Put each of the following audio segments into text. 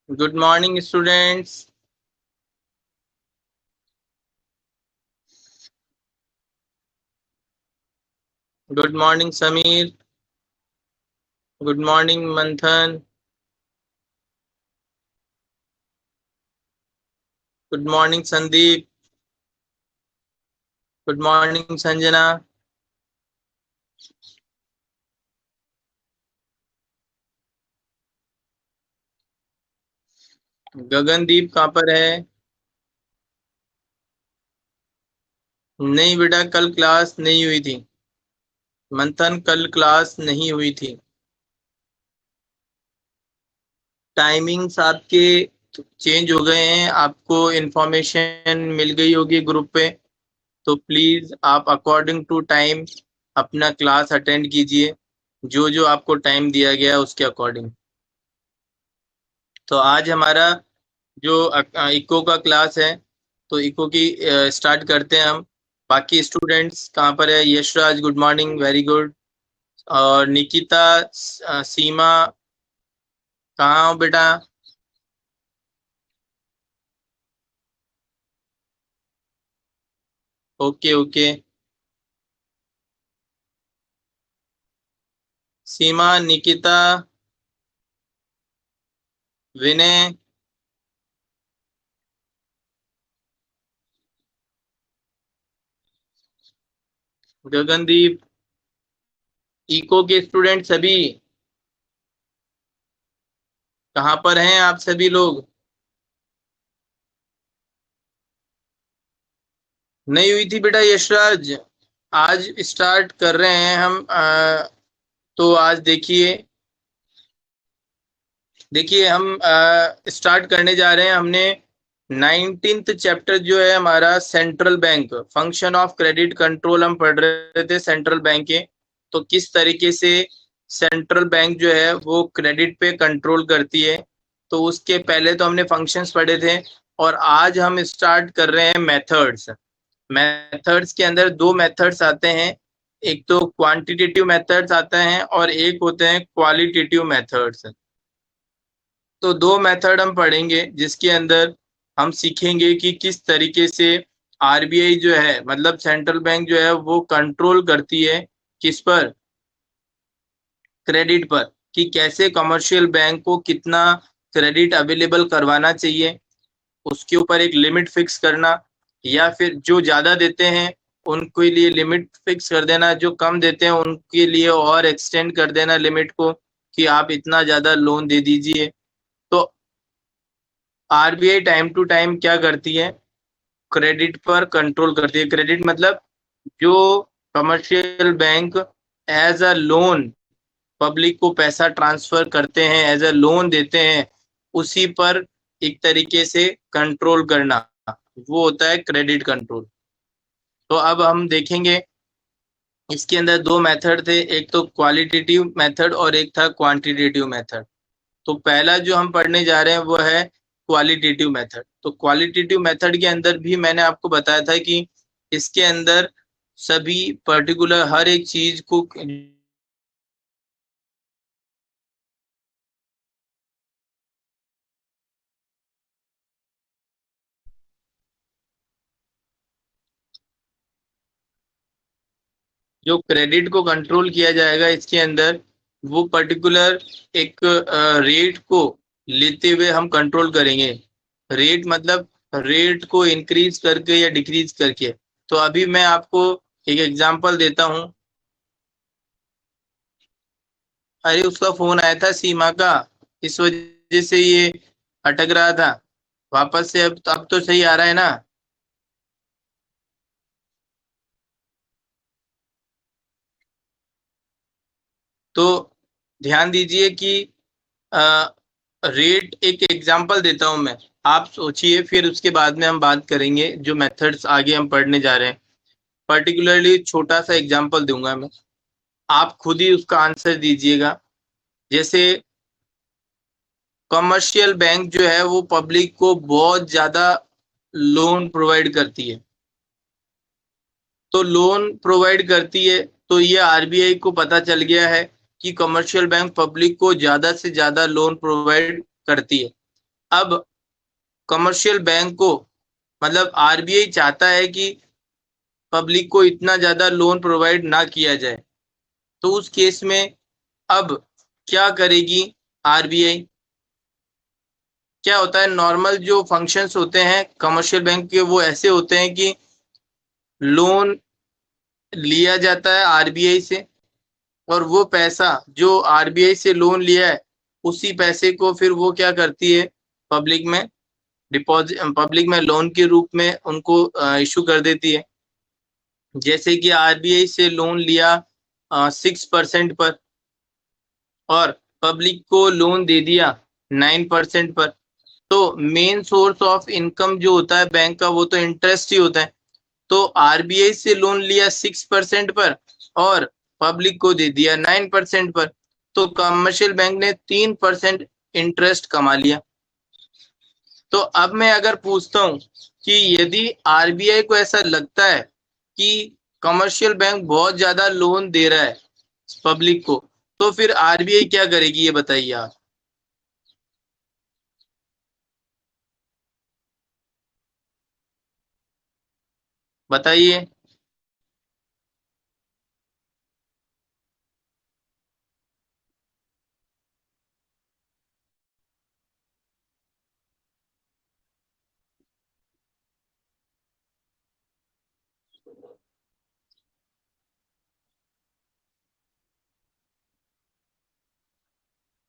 Good morning, students. Good morning, Samir. Good morning, Manthan. Good morning, Sandeep. Good morning, Sanjana. Gagandeep कहाँ पर है? नहीं बेटा, कल क्लास नहीं हुई थी। मंथन, कल क्लास नहीं हुई थी। टाइमिंग्स आपके चेंज हो गए हैं, आपको इंफॉर्मेशन मिल गई होगी ग्रुप पे। तो प्लीज आप अकॉर्डिंग टू टाइम अपना क्लास अटेंड कीजिए, जो जो आपको टाइम दिया गया है उसके अकॉर्डिंग। तो आज हमारा जो इको का क्लास है, तो इको की स्टार्ट करते हैं हम। बाकी स्टूडेंट्स कहाँ पर है? Yashraj, good morning, very good. और निकिता, सीमा, कहाँ हो बेटा? Okay okay. Seema, Nikita, Vinay, Gagandeep, eco के स्टूडेंट सभी कहाँ पर हैं आप सभी लोग? नहीं हुई थी बेटा यशराज, आज स्टार्ट कर रहे हैं हम। तो आज देखिए देखिए हम स्टार्ट करने जा रहे हैं। हमने 19th चैप्टर जो है हमारा central bank, function of credit control, हम पढ़ रहे थे सेंट्रल बैंक के। तो किस तरीके से सेंट्रल बैंक जो है वो क्रेडिट पे कंट्रोल करती है, तो उसके पहले तो हमने फंक्शंस पढ़े थे। और आज हम स्टार्ट कर रहे हैं मेथड्स। मेथड्स के अंदर दो मेथड्स आते हैं, एक तो क्वांटिटेटिव मेथड्स आते हैं और एक होते हैं क्वालिटेटिव मेथड्स। तो दो मेथड हम पढ़ेंगे, जिसके अंदर हम सीखेंगे कि किस तरीके से आरबीआई जो है, मतलब सेंट्रल बैंक जो है, वो कंट्रोल करती है किस पर? क्रेडिट पर। कि कैसे कमर्शियल बैंक को कितना क्रेडिट अवेलेबल करवाना चाहिए, उसके ऊपर एक लिमिट फिक्स करना, या फिर जो ज्यादा देते हैं उनके लिए लिमिट फिक्स कर देना, जो कम देते हैं उनके लिए और एक्सटेंड कर देना लिमिट को, कि आप इतना ज्यादा लोन दे दीजिए। तो आरबीआई टाइम टू टाइम क्या करती है? क्रेडिट पर कंट्रोल करती है। क्रेडिट मतलब जो commercial bank as a loan public को पैसा ट्रांसफर करते हैं, एज अ लोन देते हैं, उसी पर एक तरीके से कंट्रोल करना, वो होता है क्रेडिट कंट्रोल। तो अब हम देखेंगे, इसके अंदर दो मेथड थे, एक तो क्वालिटेटिव मेथड और एक था क्वांटिटेटिव मेथड। तो पहला जो हम पढ़ने जा रहे हैं वो है क्वालिटेटिव मेथड। तो क्वालिटेटिव मेथड के अंदर भी मैंने आपको बताया था कि इसके अंदर सभी पर्टिकुलर हर एक चीज को, जो क्रेडिट को कंट्रोल किया जाएगा इसके अंदर, वो पर्टिकुलर एक रेट को लेते हुए हम कंट्रोल करेंगे। रेट मतलब रेट को इंक्रीज करके या डिक्रीज करके। तो अभी मैं आपको एक एग्जांपल देता हूं। अरे उसका फोन आया था सीमा का, इस वजह से ये अटक रहा था। वापस से अब तो सही आ रहा है ना? तो ध्यान दीजिए कि रेट, एक एग्जांपल देता हूं मैं, आप सोचिए, फिर उसके बाद में हम बात करेंगे जो मेथड्स आगे हम पढ़ने जा रहे हैं। पर्टिकुलरली छोटा सा एग्जांपल दूंगा मैं, आप खुद ही उसका आंसर दीजिएगा। जैसे कमर्शियल बैंक जो है वो पब्लिक को बहुत ज्यादा लोन प्रोवाइड करती है। तो लोन प्रोवाइड करती है, तो ये आरबीआई को पता चल गया है कि कमर्शियल बैंक पब्लिक को ज्यादा से ज्यादा लोन प्रोवाइड करती है। अब कमर्शियल बैंक को मतलब आरबीआई चाहता है कि पब्लिक को इतना ज्यादा लोन प्रोवाइड ना किया जाए, तो उस केस में अब क्या करेगी आरबीआई? क्या होता है, नॉर्मल जो फंक्शंस होते हैं कमर्शियल बैंक के वो ऐसे होते हैं कि लोन लिया जाता है आरबीआई से, और वो पैसा जो आरबीआई से लोन लिया है उसी पैसे को फिर वो क्या करती है, पब्लिक में डिपॉजिट, पब्लिक में लोन के रूप में उनको इशू कर देती है। जैसे कि आरबीआई से लोन लिया 6% पर, और पब्लिक को लोन दे दिया 9% पर, तो मेन सोर्स ऑफ इनकम जो होता है बैंक का वो तो इंटरेस्ट ही होता है। तो आरबीआई से लोन लिया 6% पर और पब्लिक को दे दिया 9% पर, तो कमर्शियल बैंक ने 3% इंटरेस्ट कमा लिया। तो अब मैं अगर पूछता हूं कि यदि आरबीआई को ऐसा लगता है कि कमर्शियल बैंक बहुत ज्यादा लोन दे रहा है पब्लिक को, तो फिर आरबीआई क्या करेगी, ये बताइए आप। बताइए।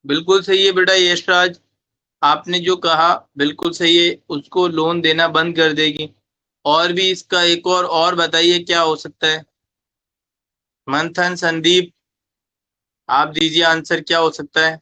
बिल्कुल सही है बेटा यशराज, आपने जो कहा बिल्कुल सही है, उसको लोन देना बंद कर देगी। और भी इसका एक और बताइए क्या हो सकता है। मंथन, संदीप, आप दीजिए आंसर, क्या हो सकता है।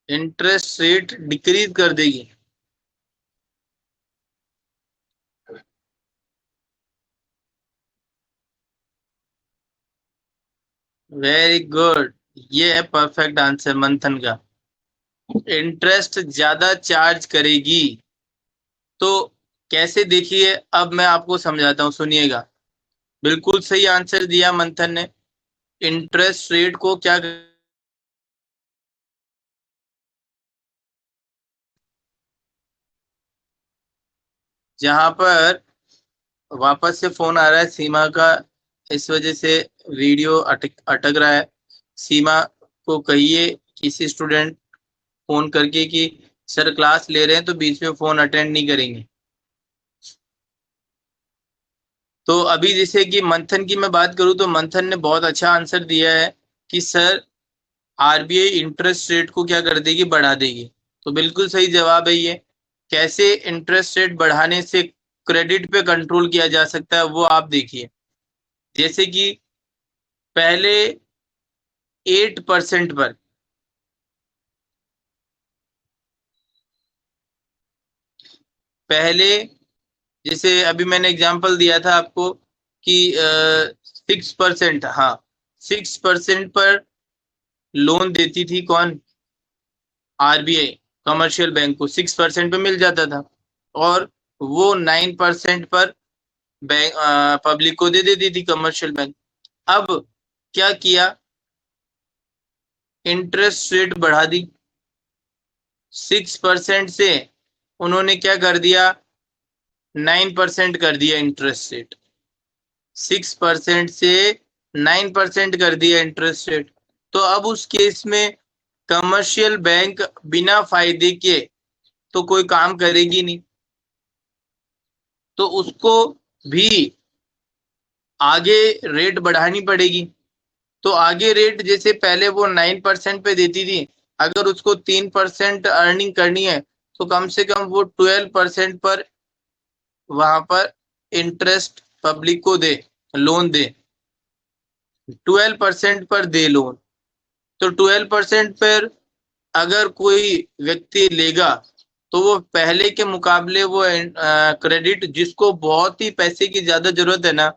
इंटरेस्ट रेट डिक्रीज कर देगी। वेरी गुड, ये है परफेक्ट आंसर मंथन का। इंटरेस्ट ज्यादा चार्ज करेगी। तो कैसे, देखिए अब मैं आपको समझाता हूँ, सुनिएगा। बिल्कुल सही आंसर दिया मंथन ने। इंटरेस्ट रेट को क्या, जहां पर वापस से फोन आ रहा है सीमा का, इस वजह से वीडियो अटक अटक रहा है। सीमा को कहिए किसी स्टूडेंट फोन करके कि सर क्लास ले रहे हैं तो बीच में फोन अटेंड नहीं करेंगे। तो अभी जैसे कि मंथन की मैं बात करूं तो मंथन ने बहुत अच्छा आंसर दिया है कि सर आरबीआई इंटरेस्ट रेट को क्या कर देगी, बढ़ा देगी। तो बिल्कुल सही जवाब है ये। कैसे इंटरेस्ट रेट बढ़ाने से क्रेडिट पे कंट्रोल किया जा सकता है वो आप देखिए। जैसे कि पहले 8% पर, पहले जैसे अभी मैंने एग्जांपल दिया था आपको कि 6%, हाँ 6% पर लोन देती थी कौन, आरबीआई कमर्शियल बैंक को 6% पे मिल जाता था, और वो 9% पर बैंक पब्लिक को दे देती थी कमर्शियल बैंक। अब क्या किया, इंटरेस्ट रेट बढ़ा दी 6% से, उन्होंने क्या कर दिया, 9% कर दिया इंटरेस्ट रेट। 6% से 9% कर दिया इंटरेस्ट रेट। तो अब उस केस में कमर्शियल बैंक बिना फायदे के तो कोई काम करेगी नहीं, तो उसको भी आगे रेट बढ़ानी पड़ेगी। तो आगे रेट, जैसे पहले वो 9% पे देती थी, अगर उसको 3% अर्निंग करनी है तो कम से कम वो 12% पर वहां पर इंटरेस्ट पब्लिक को दे, लोन दे, 12% पर दे लोन। तो 12% पर अगर कोई व्यक्ति लेगा तो वो पहले के मुकाबले वो क्रेडिट, जिसको बहुत ही पैसे की ज्यादा जरूरत है ना,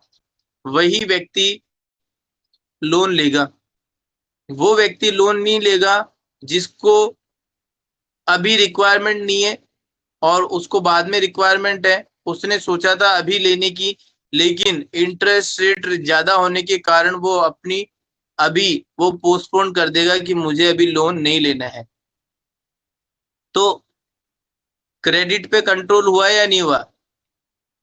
वही व्यक्ति लोन लेगा। वो व्यक्ति लोन नहीं लेगा जिसको अभी रिक्वायरमेंट नहीं है और उसको बाद में रिक्वायरमेंट है, उसने सोचा था अभी लेने की, लेकिन इंटरेस्ट रेट ज्यादा होने के कारण वो अभी वो पोस्टपोन कर देगा कि मुझे अभी लोन नहीं लेना है। तो क्रेडिट पे कंट्रोल हुआ या नहीं हुआ?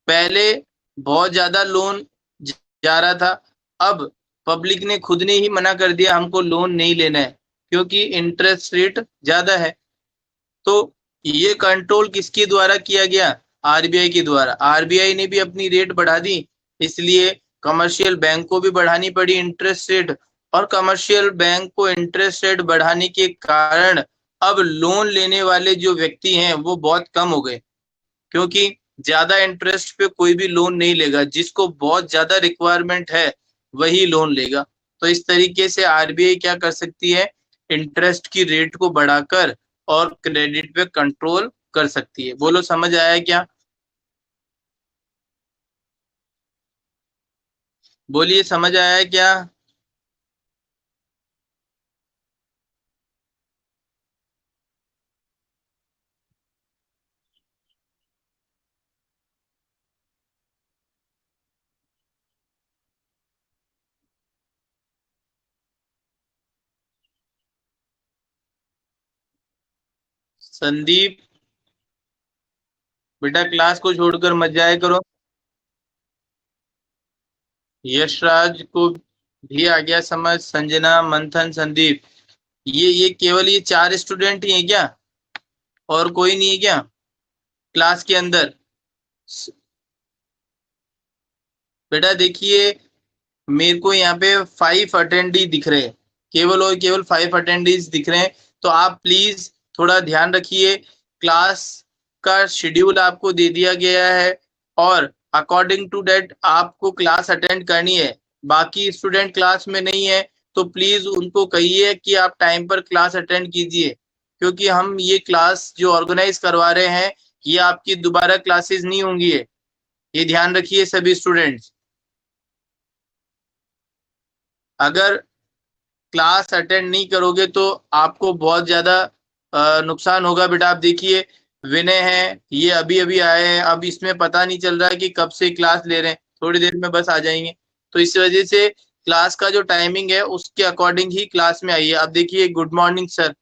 पहले बहुत ज्यादा लोन जा रहा था, अब पब्लिक ने खुद ने ही मना कर दिया हमको लोन नहीं लेना है क्योंकि इंटरेस्ट रेट ज्यादा है। तो ये कंट्रोल किसके द्वारा किया गया? आरबीआई के द्वारा। आरबीआई ने भी अपनी रेट बढ़ा दी, इसलिए कमर्शियल बैंक को भी बढ़ानी पड़ी इंटरेस्ट रेट, और कमर्शियल बैंक को इंटरेस्ट रेट बढ़ाने के कारण अब लोन लेने वाले जो व्यक्ति हैं वो बहुत कम हो गए, क्योंकि ज्यादा इंटरेस्ट पे कोई भी लोन नहीं लेगा, जिसको बहुत ज्यादा रिक्वायरमेंट है वही लोन लेगा। तो इस तरीके से आरबीआई क्या कर सकती है? इंटरेस्ट की रेट को बढ़ाकर और क्रेडिट पे कंट्रोल कर सकती है। बोलो समझ आया क्या? बोलिए समझ आया क्या? संदीप, बेटा क्लास को छोड़कर मत जाया करो। यशराज को भी आ गया समझ, संजना, मंथन, संदीप, ये केवल ये 4 स्टूडेंट ही हैं क्या? और कोई नहीं है क्या क्लास के अंदर? बेटा देखिए, मेरे को यहाँ पे 5 अटेंडी दिख रहे हैं, केवल और केवल 5 अटेंडीज दिख रहे हैं। तो आप प्लीज थोड़ा ध्यान रखिए, क्लास का शेड्यूल आपको दे दिया गया है और अकॉर्डिंग टू दैट आपको क्लास अटेंड करनी है। बाकी स्टूडेंट क्लास में नहीं है तो प्लीज उनको कहिए कि आप टाइम पर क्लास अटेंड कीजिए, क्योंकि हम ये क्लास जो ऑर्गेनाइज करवा रहे हैं ये आपकी दोबारा क्लासेस नहीं होंगी, ये ध्यान रखिए सभी स्टूडेंट्स। अगर क्लास अटेंड नहीं करोगे तो आपको बहुत ज्यादा नुकसान होगा। बेटा आप देखिए, विनय है, ये अभी अभी आए हैं, अब इसमें पता नहीं चल रहा है कि कब से क्लास ले रहे हैं, थोड़ी देर में बस आ जाएंगे। तो इस वजह से क्लास का जो टाइमिंग है उसके अकॉर्डिंग ही क्लास में आइए। अब देखिए, गुड मॉर्निंग सर,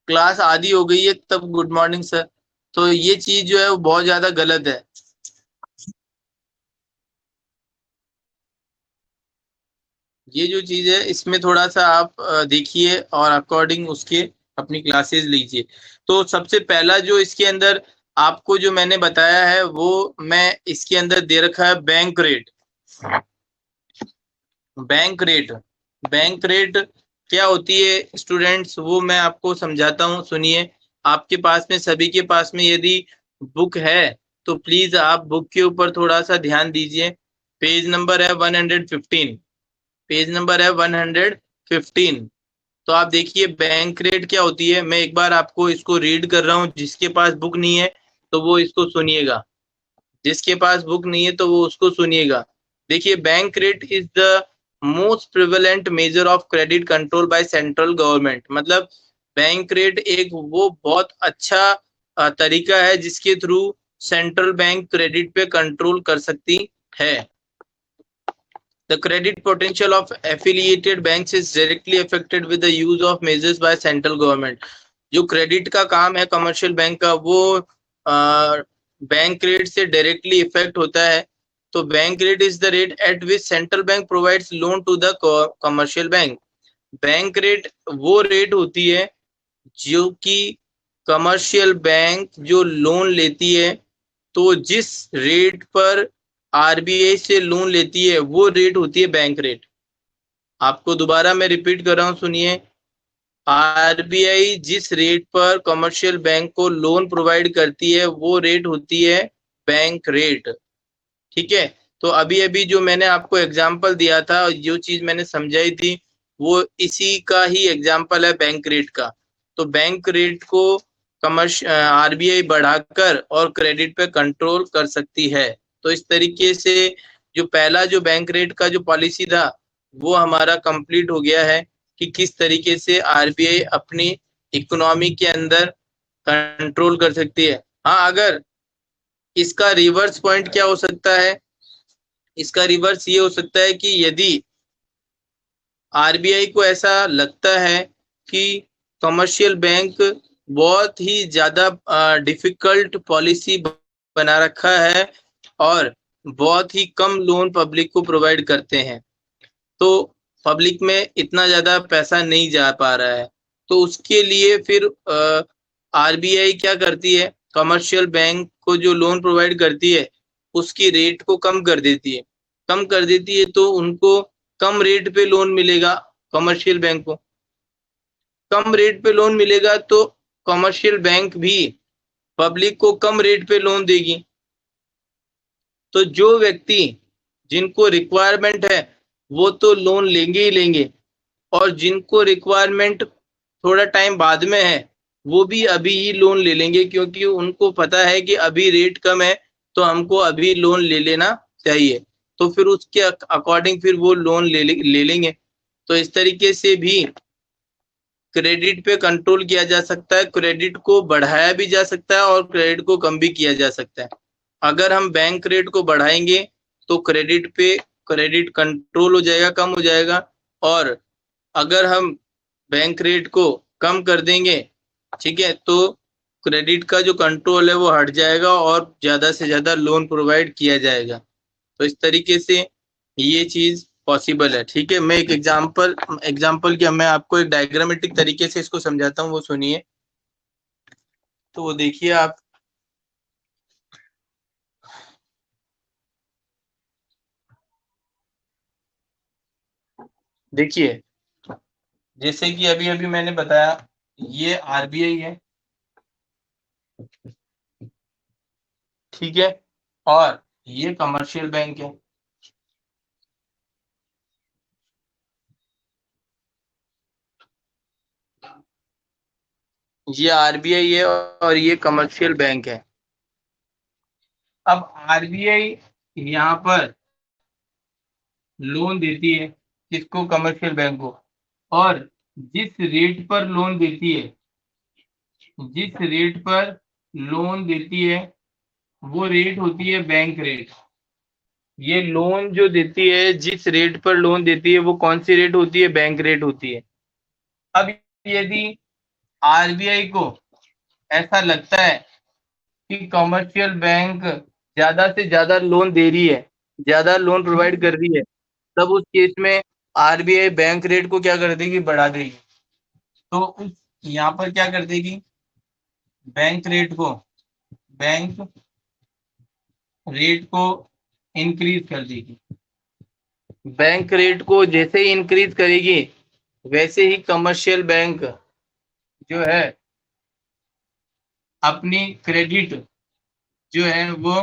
क्लास आधी हो गई है तब गुड मॉर्निंग सर, तो ये चीज जो है वो बहुत ज्यादा गलत है। ये जो चीज है इसमें थोड़ा सा आप देखिए और अकॉर्डिंग उसके अपनी क्लासेस लीजिए। तो सबसे पहला जो इसके अंदर आपको जो मैंने बताया है वो मैं इसके अंदर दे रखा है bank rate. Bank rate, bank rate क्या होती है स्टूडेंट्स, वो मैं आपको समझाता हूँ, सुनिए। आपके पास में, सभी के पास में यदि बुक है तो प्लीज आप बुक के ऊपर थोड़ा सा ध्यान दीजिए। पेज नंबर है 115, पेज नंबर है 115। तो आप देखिए बैंक रेट क्या होती है, मैं एक बार आपको इसको रीड कर रहा हूँ। जिसके पास बुक नहीं है तो वो इसको सुनिएगा, जिसके पास बुक नहीं है तो वो उसको सुनिएगा। देखिए, bank rate is the most prevalent measure of credit control by central government. मतलब बैंक रेट एक वो बहुत अच्छा तरीका है जिसके थ्रू सेंट्रल बैंक क्रेडिट पे कंट्रोल कर सकती है। The credit potential of affiliated banks is directly affected with the use of measures by central government. जो क्रेडिट का काम है कमर्शियल बैंक का वो बैंक रेट से डायरेक्टली इफेक्ट होता है। तो bank rate is the rate at which central bank provides loan to the commercial bank. Bank rate वो रेट होती है जो कि कमर्शियल बैंक जो लोन लेती है, तो जिस रेट पर आरबीआई से लोन लेती है वो रेट होती है बैंक रेट। आपको दोबारा मैं रिपीट कर रहा हूं, सुनिए। आरबीआई जिस रेट पर कमर्शियल बैंक को लोन प्रोवाइड करती है वो रेट होती है बैंक रेट। ठीक है, तो अभी अभी जो मैंने आपको एग्जांपल दिया था, जो चीज मैंने समझाई थी, वो इसी का ही एग्जांपल है बैंक रेट का। तो बैंक रेट को आरबीआई बढ़ाकर और क्रेडिट पे कंट्रोल कर सकती है। तो इस तरीके से जो पहला जो बैंक रेट का जो पॉलिसी था वो हमारा कंप्लीट हो गया है कि किस तरीके से आरबीआई अपनी इकोनॉमी के अंदर कंट्रोल कर सकती है। हाँ, अगर इसका रिवर्स पॉइंट क्या हो सकता है, इसका रिवर्स ये हो सकता है कि यदि आरबीआई को ऐसा लगता है कि कमर्शियल बैंक बहुत ही ज्यादा डिफिकल्ट पॉलिसी बना रखा है और बहुत ही कम लोन पब्लिक को प्रोवाइड करते हैं, तो पब्लिक में इतना ज्यादा पैसा नहीं जा पा रहा है, तो उसके लिए फिर आरबीआई क्या करती है, कमर्शियल बैंक को जो लोन प्रोवाइड करती है उसकी रेट को कम कर देती है। कम कर देती है तो उनको कम रेट पे लोन मिलेगा, कमर्शियल बैंक को कम रेट पे लोन मिलेगा, तो कमर्शियल बैंक भी पब्लिक को कम रेट पे लोन देगी। तो जो व्यक्ति जिनको रिक्वायरमेंट है वो तो लोन लेंगे ही लेंगे, और जिनको रिक्वायरमेंट थोड़ा टाइम बाद में है वो भी अभी ही लोन ले लेंगे, क्योंकि उनको पता है कि अभी रेट कम है तो हमको अभी लोन ले लेना चाहिए, तो फिर उसके अकॉर्डिंग फिर वो लोन ले लेंगे। तो इस तरीके से भी क्रेडिट पे कंट्रोल किया जा सकता है, क्रेडिट को बढ़ाया भी जा सकता है और क्रेडिट को कम भी किया जा सकता है। अगर हम बैंक रेट को बढ़ाएंगे तो क्रेडिट कंट्रोल हो जाएगा, कम हो जाएगा, और अगर हम बैंक रेट को कम कर देंगे, ठीक है, तो क्रेडिट का जो कंट्रोल है वो हट जाएगा और ज्यादा से ज्यादा लोन प्रोवाइड किया जाएगा। तो इस तरीके से ये चीज पॉसिबल है। ठीक है, मैं एक एग्जाम्पल क्या, मैं आपको एक डायग्रामेटिक तरीके से इसको समझाता हूँ, वो सुनिए। तो वो देखिए आप, देखिए जैसे कि अभी अभी मैंने बताया, ये आरबीआई है, ठीक है, और ये कमर्शियल बैंक है। ये आरबीआई है और ये कमर्शियल बैंक है। अब आरबीआई यहाँ पर लोन देती है किसको, कमर्शियल बैंक को, और जिस रेट पर लोन देती है, जिस रेट पर लोन देती है वो रेट होती है बैंक रेट। ये लोन जो देती है, जिस रेट पर लोन देती है वो कौन सी रेट होती है, बैंक रेट होती है। अब यदि आरबीआई को ऐसा लगता है कि कमर्शियल बैंक ज्यादा से ज्यादा लोन दे रही है, ज्यादा लोन प्रोवाइड कर रही है, तब उस केस में आरबीआई बैंक रेट को क्या कर देगी, बढ़ा देगी। तो उस यहाँ पर क्या कर देगी, बैंक रेट को बैंक रेट को इंक्रीज कर देगी। बैंक रेट को जैसे ही इंक्रीज करेगी वैसे ही कमर्शियल बैंक जो है अपनी क्रेडिट जो है वो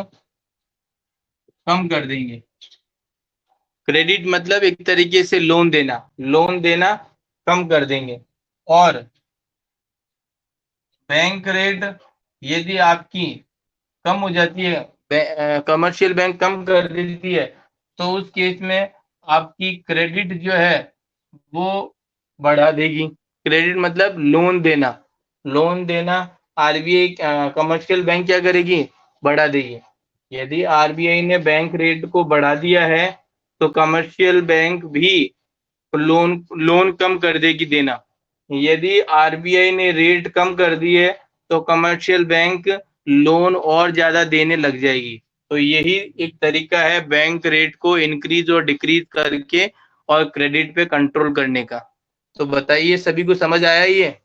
कम कर देंगे। क्रेडिट मतलब एक तरीके से लोन देना कम कर देंगे। और बैंक रेट यदि आपकी कम हो जाती है, कमर्शियल बैंक कम कर देती है, तो उस केस में आपकी क्रेडिट जो है वो बढ़ा देगी। क्रेडिट मतलब लोन देना आरबीआई कमर्शियल बैंक क्या करेगी, बढ़ा देगी। यदि आरबीआई ने बैंक रेट को बढ़ा दिया है तो कमर्शियल बैंक भी लोन लोन कम कर देगी देना। यदि आरबीआई ने रेट कम कर दी है तो कमर्शियल बैंक लोन और ज्यादा देने लग जाएगी। तो यही एक तरीका है बैंक रेट को इंक्रीज और डिक्रीज करके और क्रेडिट पे कंट्रोल करने का। तो बताइए, सभी को समझ आया ये,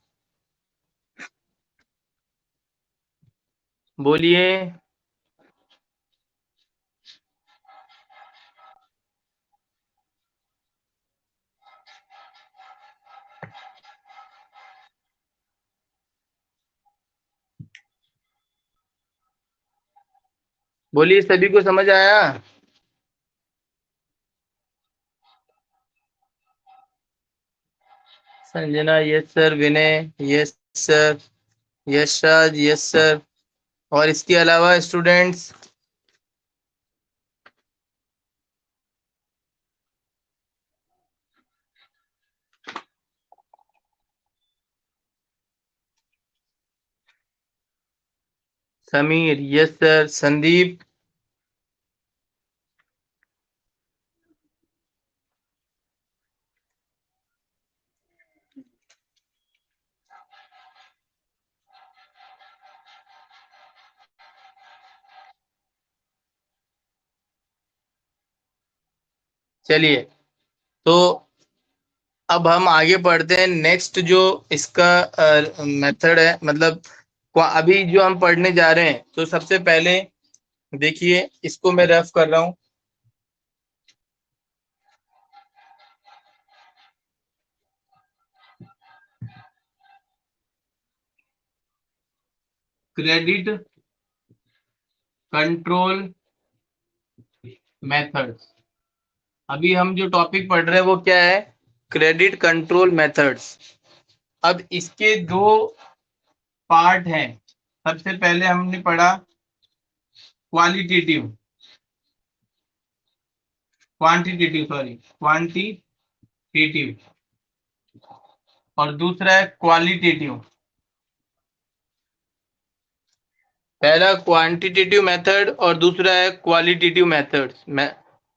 बोलिए। बोलिए, सभी को समझ आया। Sanjana yes sir, Vinay yes sir, Yashraj yes sir, और इसके अलावा students. Sameer, yes sir. Sandeep, चलिए तो अब हम आगे बढ़ते हैं। नेक्स्ट जो इसका मेथड है, मतलब अभी जो हम पढ़ने जा रहे हैं, तो सबसे पहले देखिए, इसको मैं रफ कर रहा हूं। Credit control methods. अभी हम जो टॉपिक पढ़ रहे हैं वो क्या है? Credit control methods. अब इसके दो पार्ट हैं। सबसे पहले हमने पढ़ा क्वालिटेटिव, क्वांटिटेटिव, और दूसरा है क्वालिटेटिव। पहला क्वांटिटेटिव मेथड और दूसरा है क्वालिटेटिव मेथड।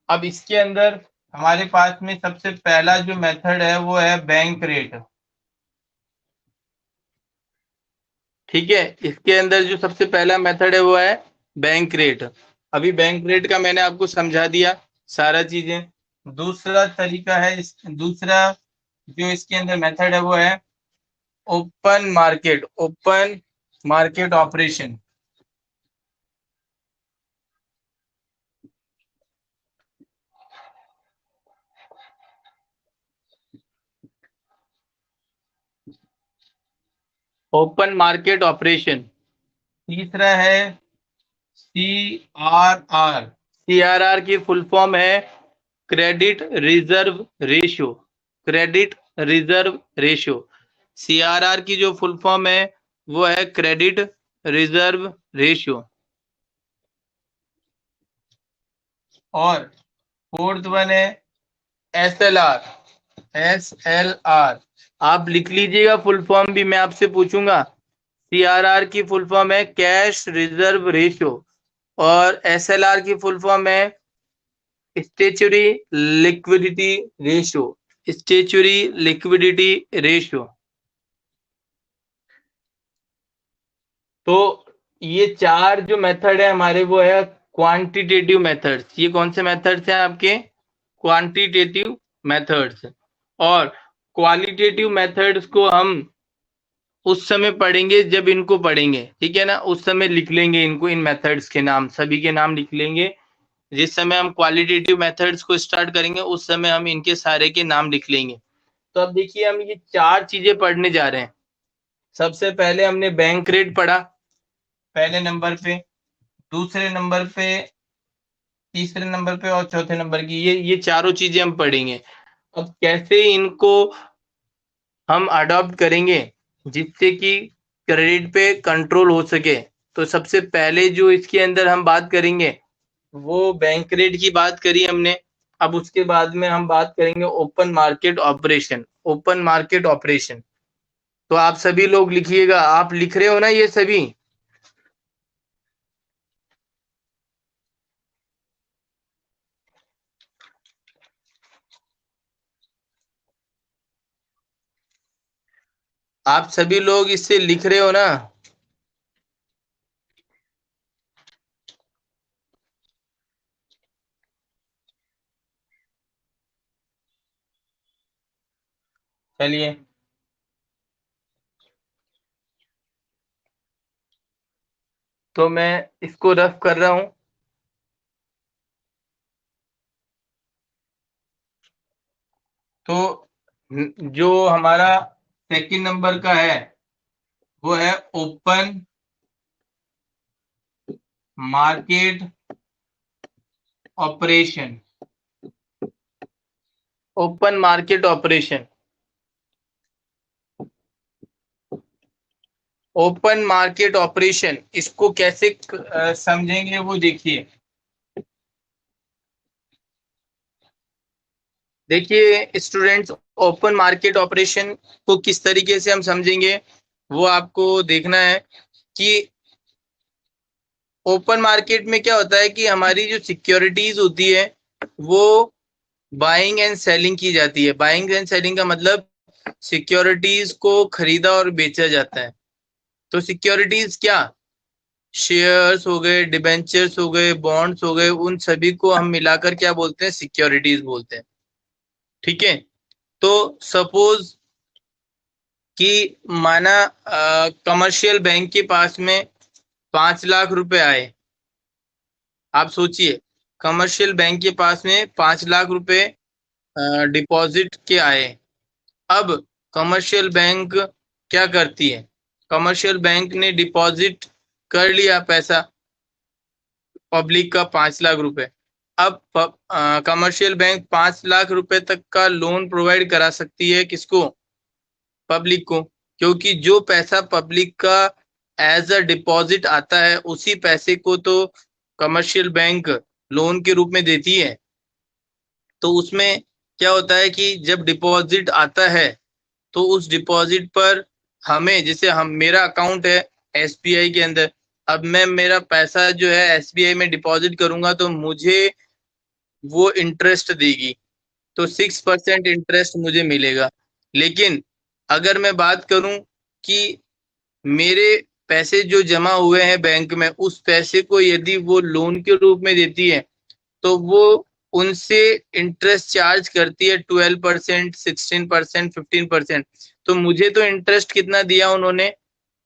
अब इसके अंदर हमारे पास में सबसे पहला जो मेथड है वो है बैंक रेट। ठीक है, इसके अंदर जो सबसे पहला मेथड है वो है बैंक रेट। अभी बैंक रेट का मैंने आपको समझा दिया सारा चीजें। दूसरा तरीका है दूसरा जो इसके अंदर मेथड है वो है open market operation. Open market operation. तीसरा है CRR की फुल फॉर्म है credit reserve ratio. Credit reserve ratio, CRR की जो फुल फॉर्म है वो है क्रेडिट रिजर्व रेशियो। और फोर्थ वन है SLR। आप लिख लीजिएगा, फुल फॉर्म भी मैं आपसे पूछूंगा। CRR की फुल फॉर्म है कैश रिजर्व रेशियो, और SLR की फुल फॉर्म है statutory liquidity ratio. Statutory liquidity ratio. तो ये चार जो मेथड है हमारे वो है क्वांटिटेटिव मेथड्स। ये कौन से मेथड्स हैं आपके? Quantitative methods. और क्वालिटेटिव मेथड्स को हम उस समय पढ़ेंगे जब इनको पढ़ेंगे, ठीक है ना। उस समय लिख लेंगे इनको, इन मेथड्स के नाम, सभी के नाम लिख लेंगे। जिस समय हम क्वालिटेटिव मेथड्स को स्टार्ट करेंगे उस समय हम इनके सारे के नाम लिख लेंगे। तो अब देखिए, हम ये चार चीजें पढ़ने जा रहे हैं। सबसे पहले हमने बैंक रेट पढ़ा पहले नंबर पे, दूसरे नंबर पे, तीसरे नंबर पे और चौथे नंबर की, ये चारों चीजें हम पढ़ेंगे। अब कैसे इनको हम अडॉप्ट करेंगे जिससे कि क्रेडिट पे कंट्रोल हो सके, तो सबसे पहले जो इसके अंदर हम बात करेंगे वो बैंक रेट की बात करी हमने। अब उसके बाद में हम बात करेंगे open market operation. Open market operation, तो आप सभी लोग लिखिएगा। आप लिख रहे हो ना ये सभी? आप सभी लोग इससे लिख रहे हो ना? चलिए, तो मैं इसको रफ कर रहा हूं। तो जो हमारा सेकंड नंबर का है वो है open market operation. Open market operation, open market operation, इसको कैसे समझेंगे वो देखिए। देखिए स्टूडेंट्स, ओपन मार्केट ऑपरेशन को किस तरीके से हम समझेंगे वो आपको देखना है कि ओपन मार्केट में क्या होता है कि हमारी जो सिक्योरिटीज होती है वो बाइंग एंड सेलिंग की जाती है। बाइंग एंड सेलिंग का मतलब सिक्योरिटीज को खरीदा और बेचा जाता है। तो सिक्योरिटीज क्या, शेयर्स हो गए, डिबेंचर्स हो गए, बॉन्ड्स हो गए, उन सभी को हम मिलाकर क्या बोलते हैं, सिक्योरिटीज बोलते हैं। ठीक है। तो सपोज कि माना कमर्शियल बैंक के पास में 5 लाख रुपए आए। आप सोचिए, कमर्शियल बैंक के पास में 5 लाख रुपए डिपॉजिट के आए। अब कमर्शियल बैंक क्या करती है, कमर्शियल बैंक ने डिपॉजिट कर लिया पैसा पब्लिक का 5 लाख रुपए। अब कमर्शियल बैंक 5 लाख रुपए तक का लोन प्रोवाइड करा सकती है, किसको, पब्लिक को, क्योंकि जो पैसा पब्लिक का एज अ डिपॉजिट आता है उसी पैसे को तो कमर्शियल बैंक लोन के रूप में देती है। तो उसमें क्या होता है कि जब डिपॉजिट आता है तो उस डिपॉजिट पर हमें, जैसे हम, मेरा अकाउंट है एसबीआई के अंदर, अब मैं मेरा पैसा जो है एसबीआई में डिपॉजिट करूंगा तो मुझे वो इंटरेस्ट देगी, तो 6% इंटरेस्ट मुझे मिलेगा। लेकिन अगर मैं बात करूं कि मेरे पैसे जो जमा हुए हैं बैंक में, उस पैसे को यदि वो लोन के रूप में देती है तो वो उनसे इंटरेस्ट चार्ज करती है 12%, 16%, 15%। तो मुझे तो इंटरेस्ट कितना दिया उन्होंने,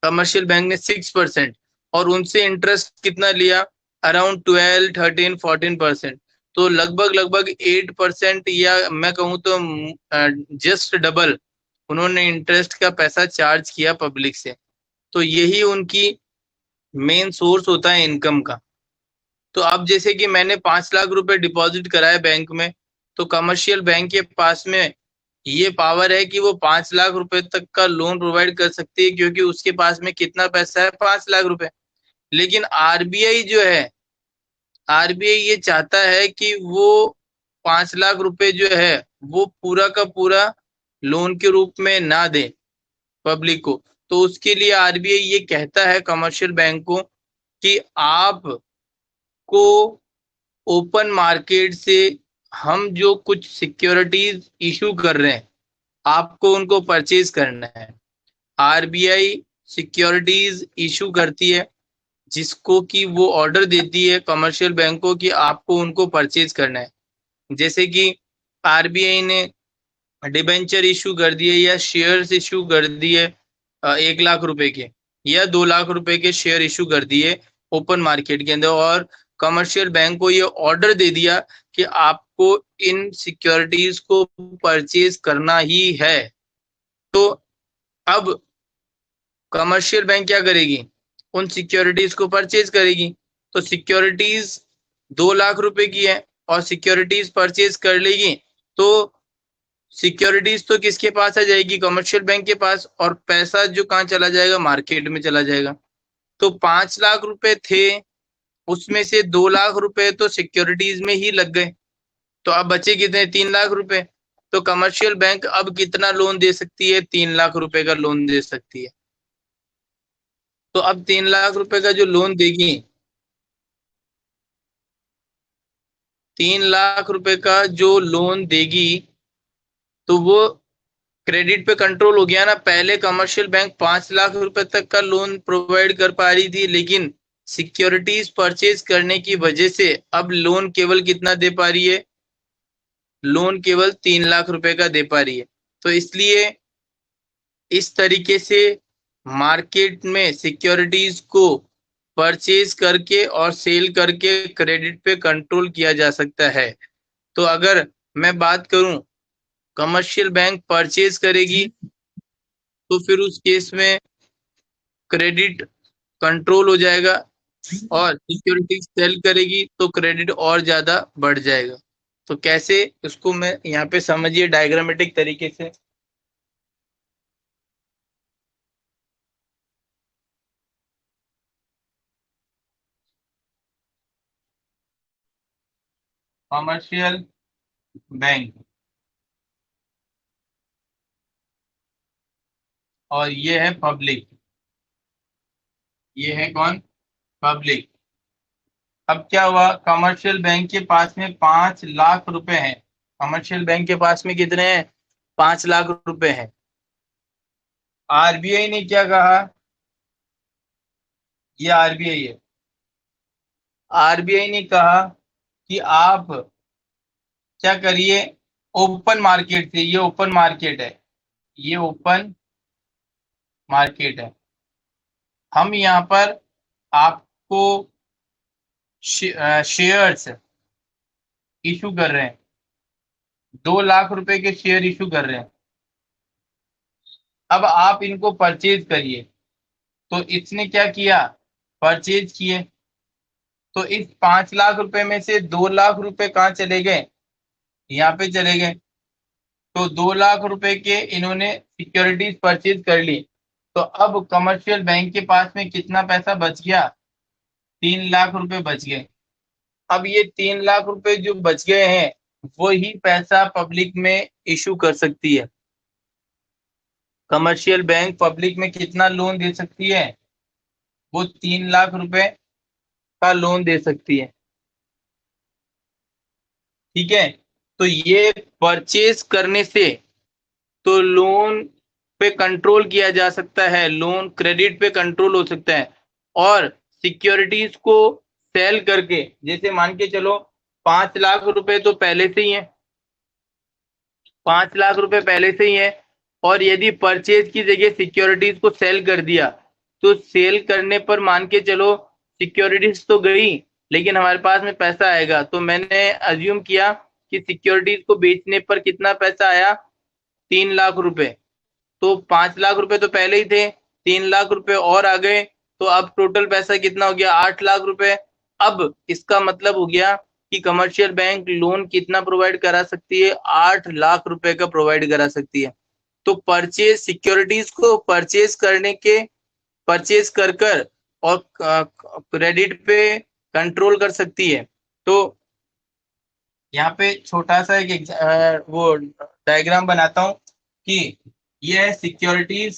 कमर्शियल बैंक ने 6%, और उनसे इंटरेस्ट कितना लिया, अराउंड 12, 13, 14%। तो लगभग लगभग 8%, या मैं कहूँ तो जस्ट डबल उन्होंने इंटरेस्ट का पैसा चार्ज किया पब्लिक से। तो यही उनकी मेन सोर्स होता है इनकम का। तो अब जैसे कि मैंने 5 लाख रुपए डिपॉजिट कराए बैंक में, तो कमर्शियल बैंक के पास में ये पावर है कि वो 5 लाख रुपए तक का लोन प्रोवाइड कर सकती है, क्योंकि उसके पास में कितना पैसा है, 5 लाख रुपए। लेकिन आरबीआई जो है, आरबीआई ये चाहता है कि वो 5 लाख रुपए जो है वो पूरा का पूरा लोन के रूप में ना दे पब्लिक को। तो उसके लिए आरबीआई ये कहता है कमर्शियल बैंक को कि आपको ओपन मार्केट से हम जो कुछ सिक्योरिटीज इशू कर रहे हैं, आपको उनको परचेज करना है। आरबीआई सिक्योरिटीज इशू करती है जिसको कि वो ऑर्डर देती है कमर्शियल बैंक को कि आपको उनको परचेज करना है। जैसे कि आरबीआई ने डिबेंचर इशू कर दिए या शेयर्स इशू कर दिए 1 लाख रुपए के या 2 लाख रुपए के शेयर इशू कर दिए ओपन मार्केट के अंदर, और कमर्शियल बैंक को ये ऑर्डर दे दिया कि आपको इन सिक्योरिटीज को परचेज करना ही है। तो अब कमर्शियल बैंक क्या करेगी, उन सिक्योरिटीज को परचेज करेगी। तो सिक्योरिटीज 2 लाख रुपए की है और सिक्योरिटीज परचेज कर लेगी, तो सिक्योरिटीज तो किसके पास आ जाएगी, कमर्शियल बैंक के पास, और पैसा जो कहाँ चला जाएगा, मार्केट में चला जाएगा। तो 5 लाख रुपए थे, उसमें से 2 लाख रुपए तो सिक्योरिटीज में ही लग गए, तो अब बचे कितने, 3 लाख रुपए। तो कमर्शियल बैंक अब कितना लोन दे सकती है, 3 लाख रुपए का लोन दे सकती है। तो अब 3 लाख रुपए का जो लोन देगी, 3 लाख रुपए का जो लोन देगी, तो वो क्रेडिट पे कंट्रोल हो गया ना। पहले कमर्शियल बैंक 5 लाख रुपए तक का लोन प्रोवाइड कर पा रही थी, लेकिन सिक्योरिटीज परचेज करने की वजह से अब लोन केवल कितना दे पा रही है, लोन केवल 3 लाख रुपए का दे पा रही है। तो इसलिए इस तरीके से मार्केट में सिक्योरिटीज को परचेज करके और सेल करके क्रेडिट पे कंट्रोल किया जा सकता है। तो अगर मैं बात करूं, कमर्शियल बैंक परचेज करेगी तो फिर उस केस में क्रेडिट कंट्रोल हो जाएगा, और सिक्योरिटी सेल करेगी तो क्रेडिट और ज्यादा बढ़ जाएगा। तो कैसे, उसको मैं यहाँ पे समझिए डायग्रामेटिक तरीके से। कमर्शियल बैंक, और ये है पब्लिक, ये है कौन, पब्लिक। अब क्या हुआ, कमर्शियल बैंक के पास में 5 लाख रुपए हैं। कमर्शियल बैंक के पास में कितने हैं? 5 लाख रुपए हैं। आरबीआई ने क्या कहा, ये आरबीआई है, आरबीआई ने कहा कि आप क्या करिए, ओपन मार्केट से, ये ओपन मार्केट है, ये ओपन मार्केट है, हम यहाँ पर आपको शेयर्स इशू कर रहे हैं, 2 लाख रुपए के शेयर इशू कर रहे हैं। अब आप इनको परचेज करिए। तो इसने क्या किया, परचेज किए। तो इस 5 लाख रुपए में से 2 लाख रुपए कहाँ चले गए, यहाँ पे चले गए। तो 2 लाख रुपए के इन्होंने सिक्योरिटीज परचेज कर ली। तो अब कमर्शियल बैंक के पास में कितना पैसा बच गया, 3 लाख रुपए बच गए। अब ये 3 लाख रुपए जो बच गए हैं, वो ही पैसा पब्लिक में इशू कर सकती है। कमर्शियल बैंक पब्लिक में कितना लोन दे सकती है, वो 3 लाख रुपए का लोन दे सकती है। ठीक है, तो ये परचेज करने से तो लोन पे कंट्रोल किया जा सकता है, लोन क्रेडिट पे कंट्रोल हो सकता है। और सिक्योरिटीज को सेल करके, जैसे मान के चलो 5 लाख रुपए तो पहले से ही है, 5 लाख रुपए पहले से ही है। और यदि परचेज की जगह सिक्योरिटीज को सेल कर दिया, तो सेल करने पर मान के चलो सिक्योरिटीज तो गई, लेकिन हमारे पास में पैसा आएगा। तो मैंने अज्यूम किया कि सिक्योरिटीज को बेचने पर कितना पैसा आया, 3 लाख रुपए। तो 5 लाख रुपए तो पहले ही थे, 3 लाख रुपए और आ गए, तो अब टोटल पैसा कितना हो गया, 8 लाख रुपए। अब इसका मतलब हो गया कि कमर्शियल बैंक लोन कितना प्रोवाइड करा सकती है, 8 लाख रुपए का प्रोवाइड करा सकती है। तो परचेज सिक्योरिटीज को परचेज करने के, परचेज कर कर और क्रेडिट पे कंट्रोल कर सकती है। तो यहाँ पे छोटा सा एक वो डायग्राम बनाता हूं कि ये है सिक्योरिटीज,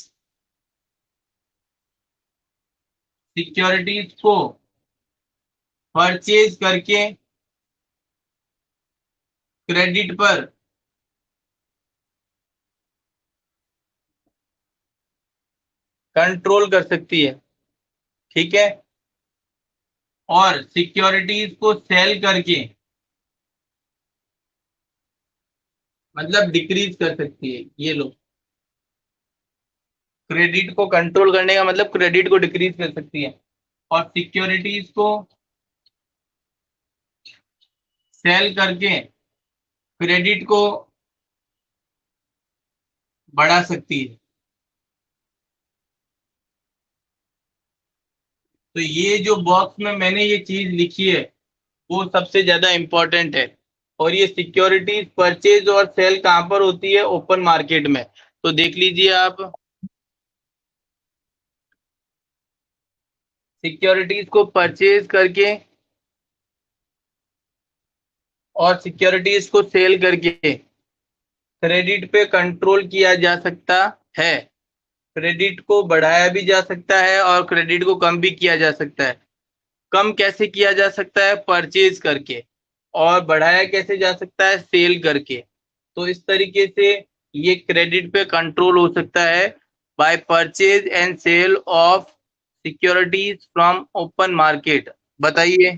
सिक्योरिटीज को परचेज करके क्रेडिट पर कंट्रोल कर सकती है। ठीक है, और सिक्योरिटीज को सेल करके मतलब डिक्रीज कर सकती है। ये लो, क्रेडिट को कंट्रोल करने का मतलब क्रेडिट को डिक्रीज कर सकती है, और सिक्योरिटीज को सेल करके क्रेडिट को बढ़ा सकती है। तो ये जो बॉक्स में मैंने ये चीज लिखी है, वो सबसे ज्यादा इंपॉर्टेंट है। और ये सिक्योरिटीज परचेज और सेल कहां पर होती है, ओपन मार्केट में। तो देख लीजिए आप, सिक्योरिटीज को परचेज करके और सिक्योरिटीज को सेल करके क्रेडिट पे कंट्रोल किया जा सकता है। क्रेडिट को बढ़ाया भी जा सकता है और क्रेडिट को कम भी किया जा सकता है। कम कैसे किया जा सकता है, परचेज करके, और बढ़ाया कैसे जा सकता है, सेल करके। तो इस तरीके से ये क्रेडिट पे कंट्रोल हो सकता है by purchase and sale of securities from open market. बताइए।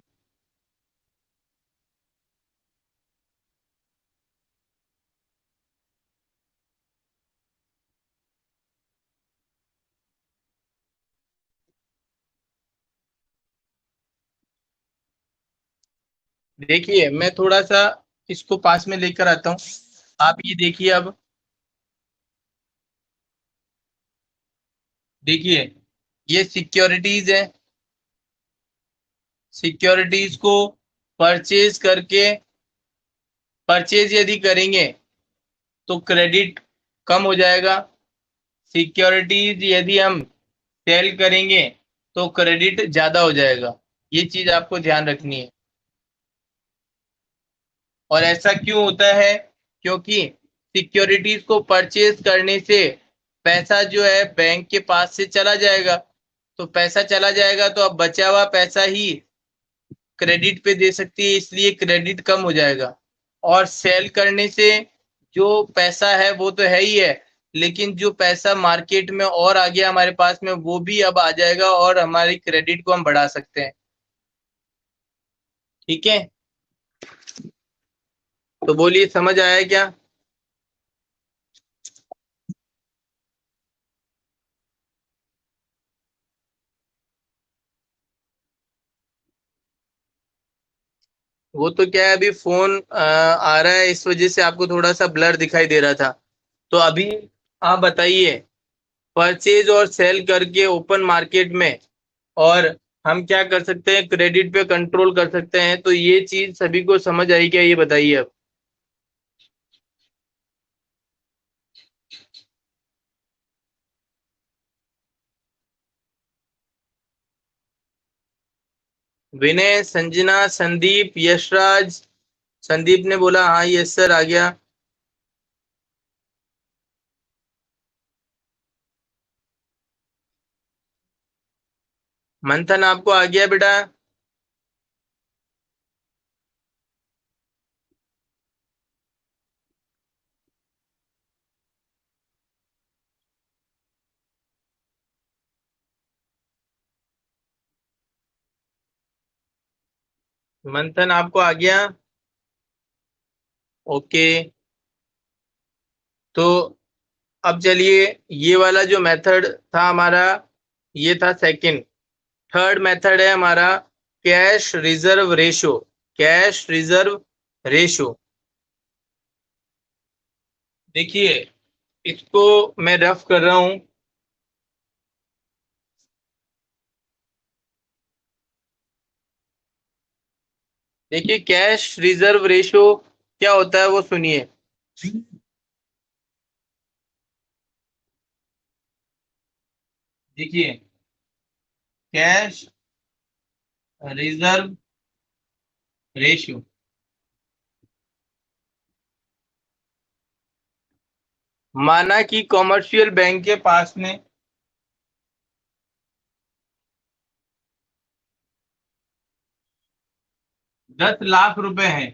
देखिए मैं थोड़ा सा इसको पास में लेकर आता हूँ, आप ये देखिए। अब देखिए, ये सिक्योरिटीज है, सिक्योरिटीज को परचेज करके, परचेज यदि करेंगे तो क्रेडिट कम हो जाएगा, सिक्योरिटीज यदि हम सेल करेंगे तो क्रेडिट ज्यादा हो जाएगा। ये चीज आपको ध्यान रखनी है। और ऐसा क्यों होता है, क्योंकि सिक्योरिटीज को परचेज करने से पैसा जो है बैंक के पास से चला जाएगा। तो पैसा चला जाएगा, तो अब बचा हुआ पैसा ही क्रेडिट पे दे सकती है, इसलिए क्रेडिट कम हो जाएगा। और सेल करने से जो पैसा है वो तो है ही है, लेकिन जो पैसा मार्केट में और आ गया हमारे पास में वो भी अब आ जाएगा और हमारी क्रेडिट को हम बढ़ा सकते हैं। ठीक है, तो बोलिए समझ आया क्या? वो तो क्या है, अभी फोन आ रहा है इस वजह से आपको थोड़ा सा ब्लर दिखाई दे रहा था। तो अभी आप बताइए, परचेज और सेल करके ओपन मार्केट में, और हम क्या कर सकते हैं, क्रेडिट पे कंट्रोल कर सकते हैं। तो ये चीज सभी को समझ आई क्या, ये बताइए अब। विनय, संजना, संदीप, यशराज। संदीप ने बोला हाँ यस सर आ गया। मंथन आपको आ गया बेटा? मंथन आपको आ गया? ओके। तो अब चलिए, ये वाला जो मेथड था हमारा, ये था सेकंड। थर्ड मेथड है हमारा cash reserve ratio. Cash reserve ratio, देखिए इसको मैं रफ कर रहा हूं। देखिए कैश रिजर्व रेशो क्या होता है वो सुनिए। देखिए कैश रिजर्व रेशियो, माना कि कॉमर्शियल बैंक के पास में 10 लाख रुपए हैं।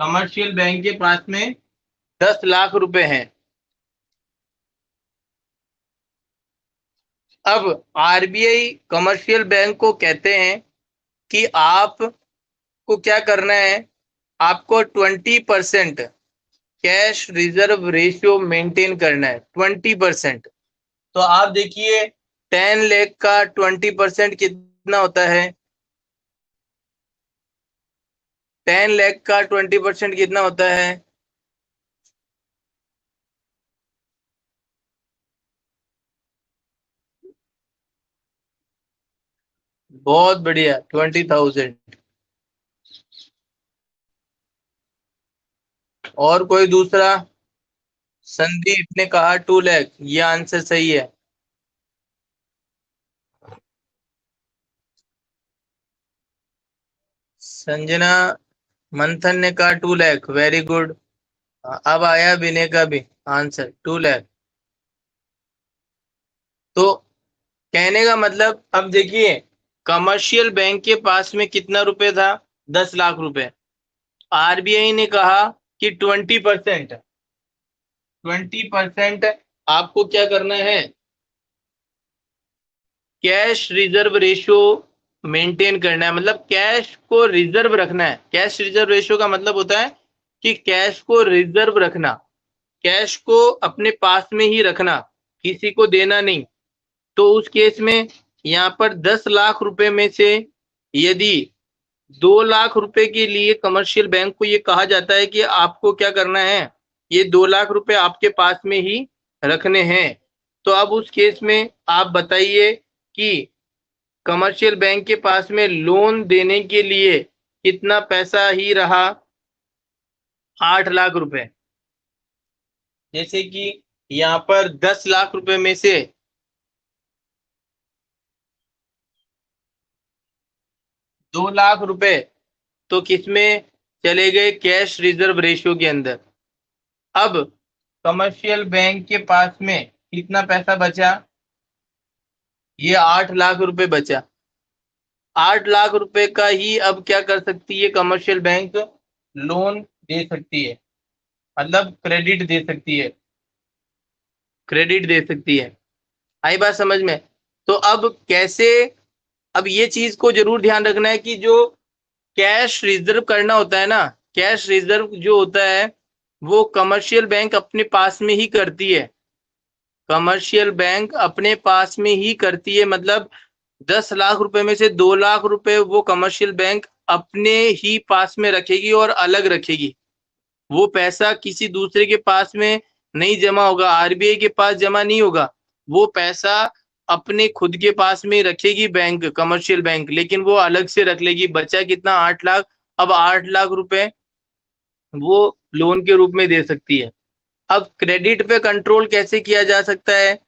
कमर्शियल बैंक के पास में 10 लाख रुपए हैं। अब आरबीआई कमर्शियल बैंक को कहते हैं कि आपको क्या करना है, आपको 20% कैश रिजर्व रेशियो मेंटेन करना है, 20%। तो आप देखिए 10 लाख का 20% कितना होता है? 10 लाख का 20% कितना होता है? बहुत बढ़िया, 20,000। और कोई दूसरा? संदीप ने कहा 2 लाख, ये आंसर सही है। संजना, मंथन ने कहा 2 लाख, वेरी गुड। अब आया विनय का भी आंसर 2 लाख। तो कहने का मतलब, अब देखिए कमर्शियल बैंक के पास में कितना रुपए था, 10 लाख रुपए। आरबीआई ने कहा कि 20% आपको क्या करना है, कैश रिजर्व रेशियो मेंटेन करना है, मतलब कैश को रिजर्व रखना है। कैश रिजर्व रेशियो का मतलब होता है कि कैश को रिजर्व रखना, कैश को अपने पास में ही रखना, किसी को देना नहीं। तो उस केस में यहाँ पर 10 लाख रुपए में से यदि 2 लाख रुपए के लिए कमर्शियल बैंक को ये कहा जाता है कि आपको क्या करना है, ये 2 लाख रुपए आपके पास में ही रखने हैं। तो अब उस केस में आप बताइए कि कमर्शियल बैंक के पास में लोन देने के लिए कितना पैसा ही रहा, 8 लाख रुपए। जैसे कि यहाँ पर 10 लाख रुपए में से 2 लाख रुपए तो किसमें चले गए, कैश रिजर्व रेशियो के अंदर। अब कमर्शियल बैंक के पास में कितना पैसा बचा? ये 8 लाख रुपए बचा। 8 लाख रुपए का ही अब क्या कर सकती है कमर्शियल बैंक? लोन दे सकती है, मतलब क्रेडिट दे सकती है, क्रेडिट दे सकती है। आई बात समझ में? तो अब कैसे, अब ये चीज को जरूर ध्यान रखना है कि जो कैश रिजर्व करना होता है ना, कैश रिजर्व जो होता है वो कमर्शियल बैंक अपने पास में ही करती है। कमर्शियल बैंक अपने पास में ही करती है, मतलब 10 लाख रुपए में से 2 लाख रुपए वो कमर्शियल बैंक अपने ही पास में रखेगी और अलग रखेगी। वो पैसा किसी दूसरे के पास में नहीं जमा होगा, आरबीआई के पास जमा नहीं होगा। वो पैसा अपने खुद के पास में रखेगी बैंक, कमर्शियल बैंक, लेकिन वो अलग से रख लेगी। बचा कितना? 8 लाख। अब 8 लाख रुपए वो लोन के रूप में दे सकती है। अब क्रेडिट पे कंट्रोल कैसे किया जा सकता है?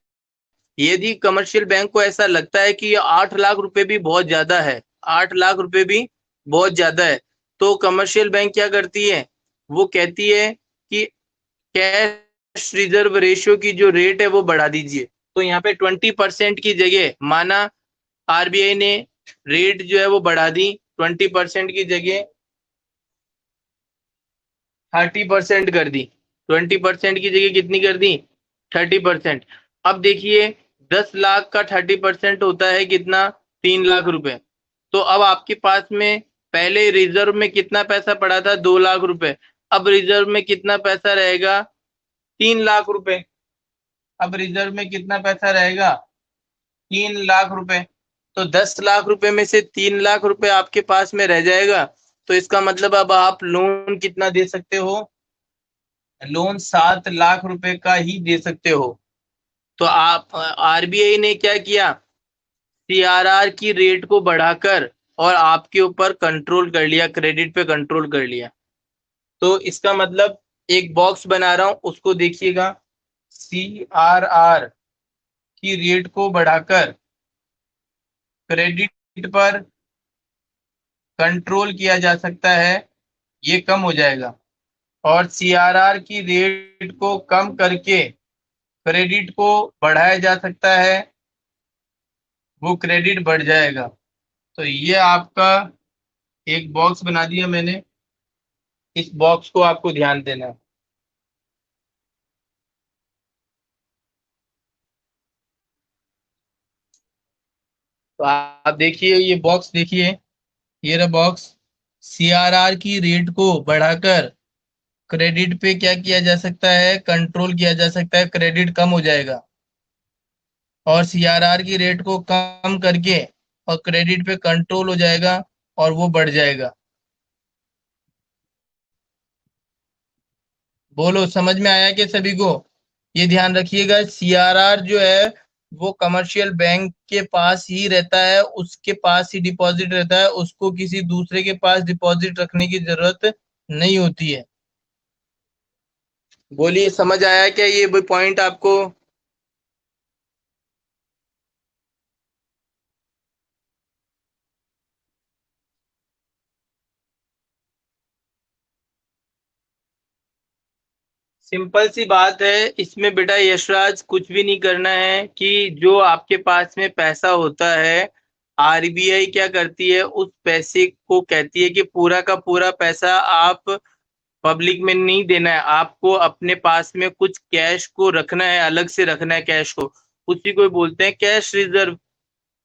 यदि कमर्शियल बैंक को ऐसा लगता है कि 8 लाख रुपए भी बहुत ज्यादा है, 8 लाख रुपए भी बहुत ज्यादा है, तो कमर्शियल बैंक क्या करती है? वो कहती है कि कैश रिजर्व रेशियो की जो रेट है वो बढ़ा दीजिए। तो यहाँ पे 20% की जगह, माना आरबीआई ने रेट जो है वो बढ़ा दी, 20% की जगह 30% कर दी। 20% की जगह कितनी कर दी? 30%। अब देखिए 10 लाख का 30% होता है कितना? 3 लाख रुपए। तो अब आपके पास में पहले रिजर्व में कितना पैसा पड़ा था? 2 लाख रुपए। अब रिजर्व में कितना पैसा रहेगा? 3 लाख रुपए। अब रिजर्व में कितना पैसा रहेगा? 3 लाख रुपए। तो 10 लाख रुपए में से 3 लाख रुपए आपके पास में रह जाएगा। तो इसका मतलब अब आप लोन कितना दे सकते हो? लोन 7 लाख रुपए का ही दे सकते हो। तो आप, आरबीआई ने क्या किया? सीआरआर की रेट को बढ़ाकर और आपके ऊपर कंट्रोल कर लिया, क्रेडिट पे कंट्रोल कर लिया। तो इसका मतलब एक बॉक्स बना रहा हूं, उसको देखिएगा। सीआरआर की रेट को बढ़ाकर क्रेडिट पर कंट्रोल किया जा सकता है, ये कम हो जाएगा। और सीआरआर की रेट को कम करके क्रेडिट को बढ़ाया जा सकता है, वो क्रेडिट बढ़ जाएगा। तो ये आपका एक बॉक्स बना दिया मैंने, इस बॉक्स को आपको ध्यान देना है। तो आप देखिए ये बॉक्स, देखिए ये रहा बॉक्स। सीआरआर की रेट को बढ़ाकर क्रेडिट पे क्या किया जा सकता है? कंट्रोल किया जा सकता है, क्रेडिट कम हो जाएगा। और सीआरआर की रेट को कम करके और क्रेडिट पे कंट्रोल हो जाएगा और वो बढ़ जाएगा। बोलो समझ में आया कि सभी को? ये ध्यान रखिएगा, सीआरआर जो है वो कमर्शियल बैंक के पास ही रहता है, उसके पास ही डिपॉजिट रहता है, उसको किसी दूसरे के पास डिपॉजिट रखने की जरूरत नहीं होती है। बोलिए समझ आया क्या ये पॉइंट आपको? सिंपल सी बात है इसमें बेटा यशराज, कुछ भी नहीं करना है कि जो आपके पास में पैसा होता है, आरबीआई क्या करती है, उस पैसे को कहती है कि पूरा का पूरा पैसा आप पब्लिक में नहीं देना है, आपको अपने पास में कुछ कैश को रखना है, अलग से रखना है कैश को। उसी को बोलते हैं कैश रिजर्व।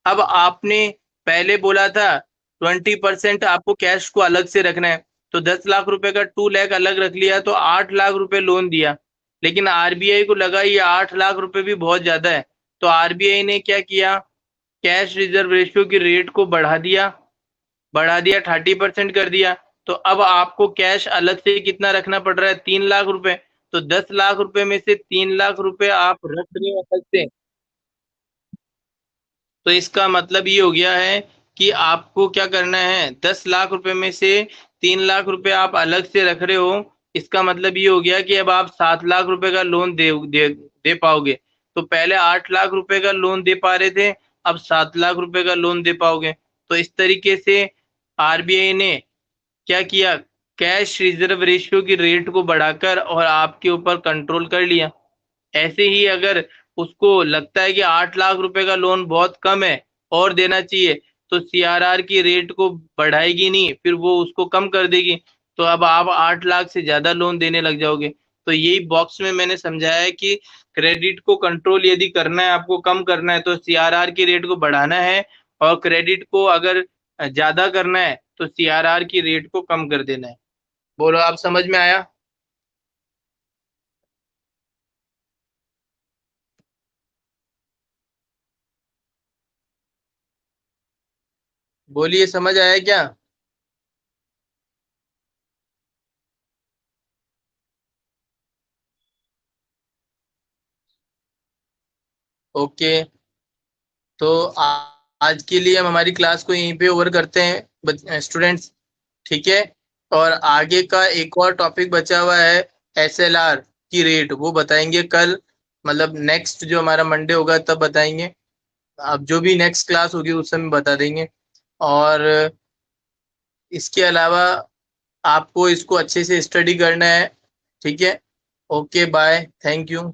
अब आपने पहले बोला था 20% आपको कैश को अलग से रखना है, तो 10 लाख रुपए का 2 लाख अलग रख लिया, तो 8 लाख रुपए लोन दिया। लेकिन आरबीआई को लगा ये 8 लाख रुपए भी बहुत ज्यादा है, तो आरबीआई ने क्या किया? कैश रिजर्व रेशियो की रेट को बढ़ा दिया 30% कर दिया। तो अब आपको कैश अलग से कितना रखना पड़ रहा है? 3 लाख रुपए। तो 10 लाख रुपए में से 3 लाख रुपए आप रख रहे हो अलग से। तो इसका मतलब ये हो गया है कि आपको क्या करना है? 10 लाख रुपए में से 3 लाख रुपए आप अलग से रख रहे हो। इसका मतलब ये हो गया कि अब आप 7 लाख रुपए का लोन दे पाओगे। तो पहले 8 लाख रुपए का लोन दे पा रहे थे, अब 7 लाख रुपए का लोन दे पाओगे। तो इस तरीके से आरबीआई ने क्या किया? कैश रिजर्व रेशियो की रेट को बढ़ाकर और आपके ऊपर कंट्रोल कर लिया। ऐसे ही अगर उसको लगता है कि 8 लाख रुपए का लोन बहुत कम है और देना चाहिए, तो सीआरआर की रेट को बढ़ाएगी नहीं, फिर वो उसको कम कर देगी। तो अब आप 8 लाख से ज्यादा लोन देने लग जाओगे। तो यही बॉक्स में मैंने समझाया है कि क्रेडिट को कंट्रोल यदि करना है, आपको कम करना है, तो सीआरआर की रेट को बढ़ाना है, और क्रेडिट को अगर ज्यादा करना है तो सीआरआर की रेट को कम कर देना है। बोलो, आप समझ में आया? बोलिए, समझ आया क्या? ओके। तो आज के लिए हम हमारी क्लास को यहीं पे ओवर करते हैं स्टूडेंट्स। ठीक है। और आगे का एक और टॉपिक बचा हुआ है, एसएलआर की रेट, वो बताएंगे कल, मतलब नेक्स्ट जो हमारा मंडे होगा तब बताएंगे। अब जो भी नेक्स्ट क्लास होगी उस समय बता देंगे। और इसके अलावा आपको इसको अच्छे से स्टडी करना है। ठीक है। Okay, bye, thank you.